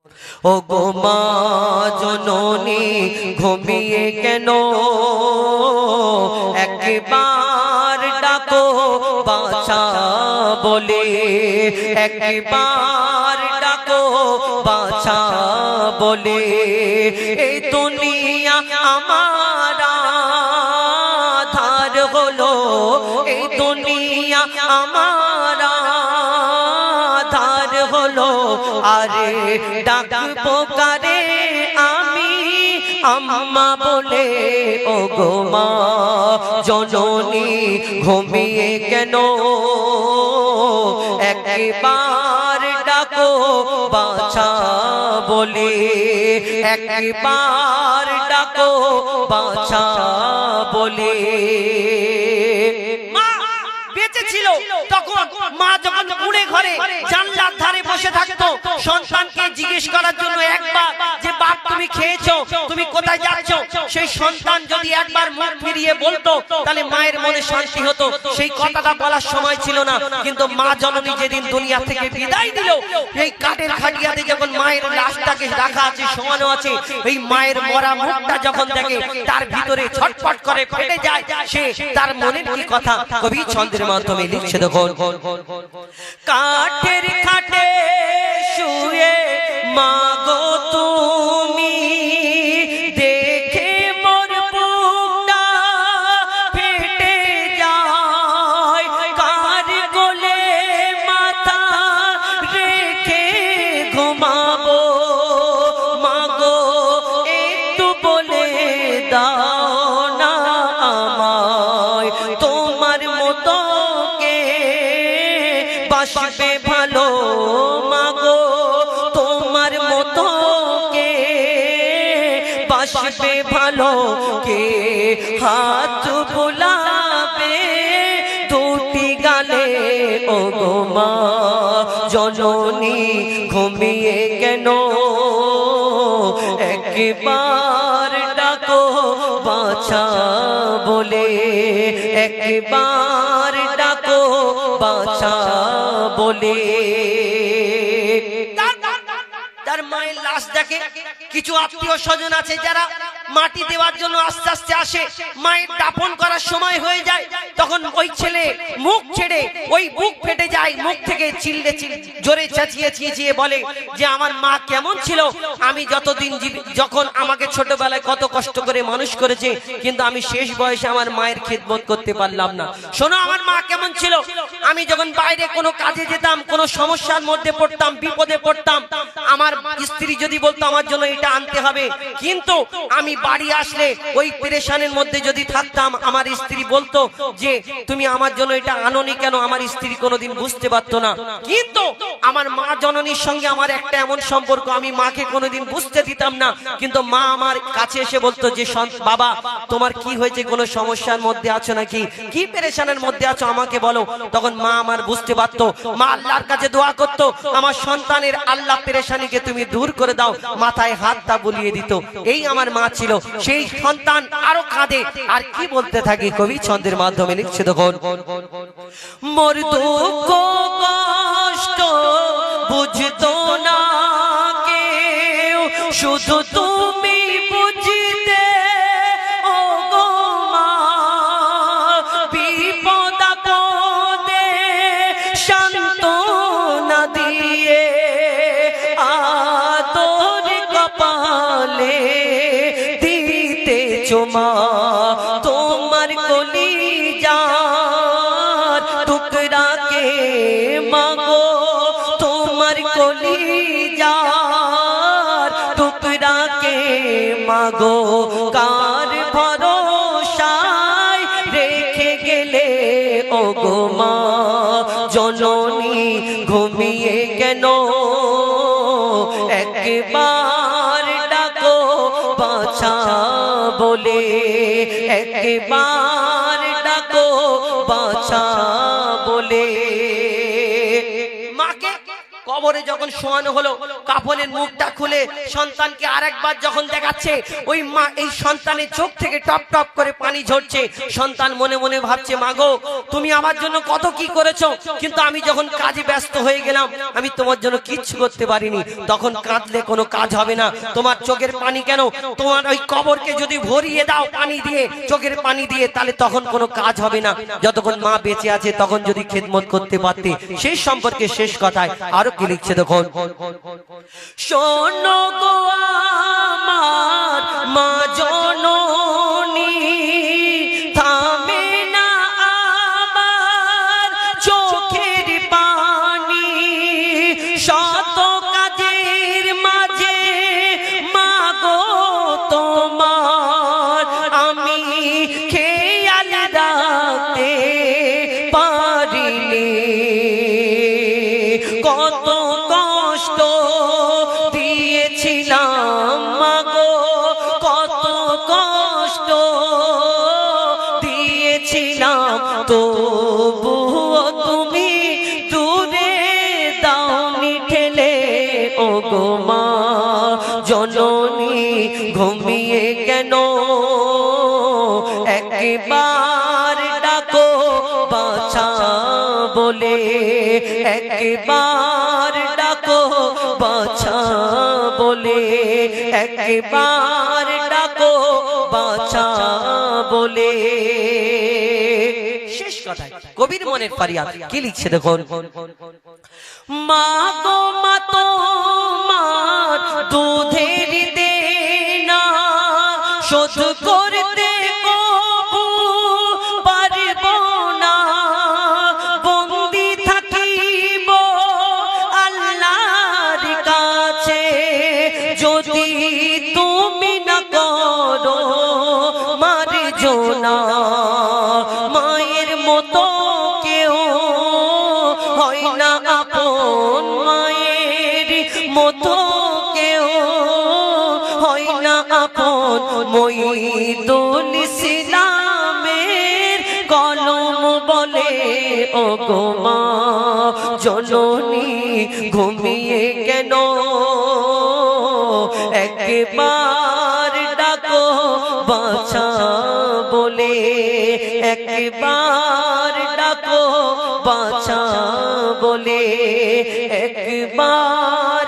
ও গো মা জননী ঘুমিয়ে কেন, একবার ডাকো বাছা বলে, একবার ডাকো বাছা বলে। এই দুনিয়া আমার আধার হলো, এই দুনিয়া আমার আধার হলো, আরে ডাকবো কারে আমি আম্মা বলে। ও গো মা জননী ঘুমিয়ে কেন, একবার ডাকো বাছা বলে, একবার ডাকো বাছা বলে। বেঁচে ছিল তখন মা যখন কুড়ে ঘরে জানলার ধারে বসে থাকতো, সন্তানকে জিজ্ঞেস করার জন্য একবার যে বাপ তুমি খেয়েছো, তুমি কোথায় যাচ্ছ, সেই সন্তান যদি একবার মুখ ফিরিয়ে বলতো তাহলে মায়ের মনে শান্তি হতো। সেই কথাটা বলার সময় ছিল না, কিন্তু মা জননী যেদিন দুনিয়া থেকে বিদায় দিল, এই কাঠের খাটিয়াতে যখন মায়ের লাশটাকে রাখা আছে, শোয়ানো আছে, এই মায়ের মরা মুখটা যখন দেখে তার ভিতরে ছটফট করে ফেটে যায়। সে তার মনের কি কথা কবি ছন্দের মাধ্যমে লিখছে দেখুন। কাঠের খাটে শুয়ে মাগো তুমি, দেখে মোর বুকটা ফেটে যায়, কার কোলে মাথা রেখে ঘুমাবো মাগো, একটু বলে দাও না আমায়, তোমার মতো কে বাসবে ভালো মাগো, তোমার মতো কে বাসবে ভালো, কে হাত বুলাবে দুটি গালে। ও গো মা জননী ঘুমিয়ে কেন, একবার ডাকো বাছা বলে, একবার ডাকো বাছা বলে। তার মায়ের লাশ দেখে, কিছু আত্মীয় স্বজন আছে যারা মাটি দেওয়ার জন্য আস্তে আস্তে আসে, মায়ের দাফন করার সময় হয়ে যায়, তখন ওই ছেলে মুখ ছেড়ে ওই বুক ফেটে যায়, মুখ থেকে চিল্লে জোরে চেঁচিয়ে চেঁচিয়ে বলে যে আমার মা কেমন ছিল, আমি যতদিন যখন আমাকে ছোটবেলায় কত কষ্ট করে মানুষ করেছে, কিন্তু আমি শেষ বয়সে আমার মায়ের খিদমত করতে পারলাম না। শোনো আমার মা কেমন ছিল, আমি যখন বাইরে কোনো কাজে যেতাম, কোনো সমস্যার মধ্যে পড়তাম, বিপদে পড়তাম, আমার স্ত্রী যদি বলতো আমার জন্য এটা আনতে হবে, কিন্তু আমি বাড়ি আসলে ওই পেরেশানের মধ্যে যদি থাকতাম, আমার স্ত্রী বলতো যে তুমি আমার জন্য এটা আনোনি কেন, আমার স্ত্রী কোনোদিন বুঝতে পারতো না। কিন্তু আমার মা জননীর সঙ্গে আমার একটা এমন সম্পর্ক, আমি মাকে কোনোদিন বুঝতে দিতাম না, কিন্তু মা আমার কাছে এসে বলতো যে বাবা তোমার কি হয়েছে, কোনো সমস্যার মধ্যে আছো নাকি, কি পেরেশানের মধ্যে আছো আমাকে বলো। তখন মা আমার বুঝতে পারতো, মা আল্লাহর কাছে দোয়া করতো আমার সন্তানের আল্লাহ পেরেশানিকে তুমি দূর করে দাও, মাথায় হাতটা বুলিয়ে দিত। এই আমার মা ছিল। সেই সন্তান আরো কাঁদে, আর কি বলতে থাকি কবি ছন্দের মাধ্যমে লিখছে দেখুন। মোর দুঃখ কষ্ট বুঝতো না কেউ, শুধু তুমি বুঝতে ও গো মা, বিপদ আপদে সান্ত্বনা দিয়ে আদর কপালে দিতেছো মা, তোমার কলিজার টুকরাকে মাগো, তোমার কলিজার টুকরাকে মাগো, কার ভরসায় রেখে গেলে ও গো মা জননী ঘুমিয়ে কেন, একবার ডাকো বাছা বলে, একবার ডাকো বাছা বলে। মাকে কবরে যখন শোয়ানো হলো, কাফনের মুখটা খুলে সন্তানকে আরেকবার যখন দেখাচ্ছে, ওই মা এই সন্তানের চোখ থেকে টপ টপ করে পানি ঝরছে। সন্তান মনে মনে ভাবছে, মা গো তুমি আমার জন্য কত কি করেছো, কিন্তু আমি যখন কাজে ব্যস্ত হয়ে গেলাম আমি তোমার জন্য কিচ্ছু করতে পারিনি। তখন কাঁদলে কোনো কাজ হবে না, তোমার চোখের পানি কেন, তোমার ওই কবরকে যদি ভরিয়ে দাও পানি দিয়ে, চোখের পানি দিয়ে, তাহলে তখন কোনো কাজ হবে না। যতক্ষণ মা বেঁচে আছে তখন যদি খেদমত করতে পারতে। সেই সম্পর্কে শেষ কথায় আরো কি লিখছে দেখুন, শোনো গো আমার মা জননী, থামে না আমার চোখের পানি, শত কাজের মাঝে মা গো তোমার আমি খেয়াল রাখতে পারিনি। কত কষ্ট দিয়েছিলাম মা গো, কত কষ্ট দিয়েছিলাম, তবুও তুমি দূরে দাওনি ঠেলে। ও গো মা জননী ঘুমিয়ে কেন, একবার ডাকো বাছা বলে, একবার ডাকো বাছা বলে, একবার ডাকো বাছা বলে। শেষ কথা কবির মনের ফারিয়াদ কি লিখছে দেখুন, মা গো মা তোমার দুধের দেনা শোধ করতে কবু পারব না, বন্দি থাকিব আল্লাহর কাছে যদি তুমি না করো মার্জনা। মায়ের মতো কেউ হয় না আপন, মায়ের মতো কেউ হয় না আপন। মঈদুল ইসলামের কলম বলে, ও গো মা জননী ঘুমিয়ে কেন, একবার ডাকো বাছা বলে, একবার ডাকো বাছা বলে, একবার